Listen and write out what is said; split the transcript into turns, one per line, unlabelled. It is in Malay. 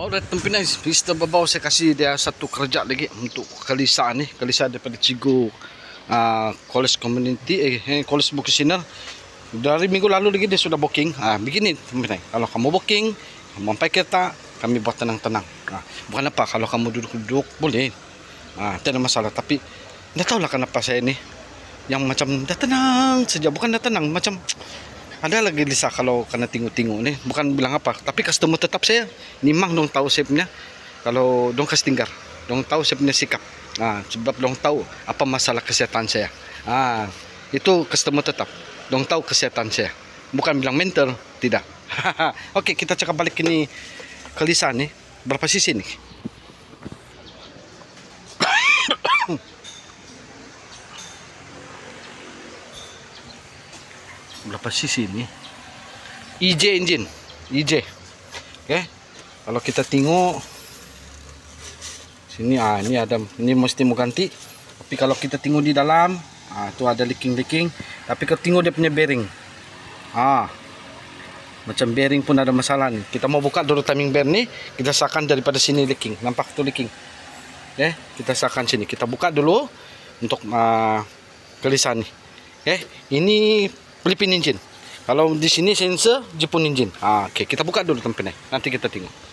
Alright, Tempinay, Mr. Babaw, saya kasih dia satu kerja lagi untuk Kalisa ni. Kalisa daripada Cigu College Community, College Bukisiner. Dari minggu lalu lagi dia sudah booking. Begini Tempinay, kalau kamu booking, sampai kereta, kami buat tenang-tenang. Bukan apa, kalau kamu duduk-duduk boleh. Tidak ada masalah, tapi tidak tahulah kenapa saya ni yang macam dah tenang saja, bukan dah tenang, macam ada lagi Lisa kalau kena tengok-tengok ni. Bukan bilang apa, tapi customer tetap saya memang dong tahu saya punya, kalau dong kasih tinggal, dong tahu saya punya sikap. Sebab dong tahu apa masalah kesehatan saya. Itu customer tetap, dong tahu kesehatan saya, bukan bilang mental, tidak. Oke, kita cakap balik ini ke Lisa nih, berapa sisi nih? Berapa sisi ini? EJ engine, EJ. Oke, kalau kita tengok sini, ini ada, ini mesti mau ganti. Tapi kalau kita tengok di dalam, itu ada leaking. Tapi kalau tengok dia punya bearing, macam bearing pun ada masalah nih. Kita mau buka dulu timing bear nih, kita sahkan daripada sini leaking, nampak tuh leaking. Oke, kita sahkan sini, kita buka dulu untuk kelisan nih. Oke, ini Philippine engine. Kalau di sini sensor Jepun engine. Oke, kita buka dulu Tempinay. Nanti kita tengok.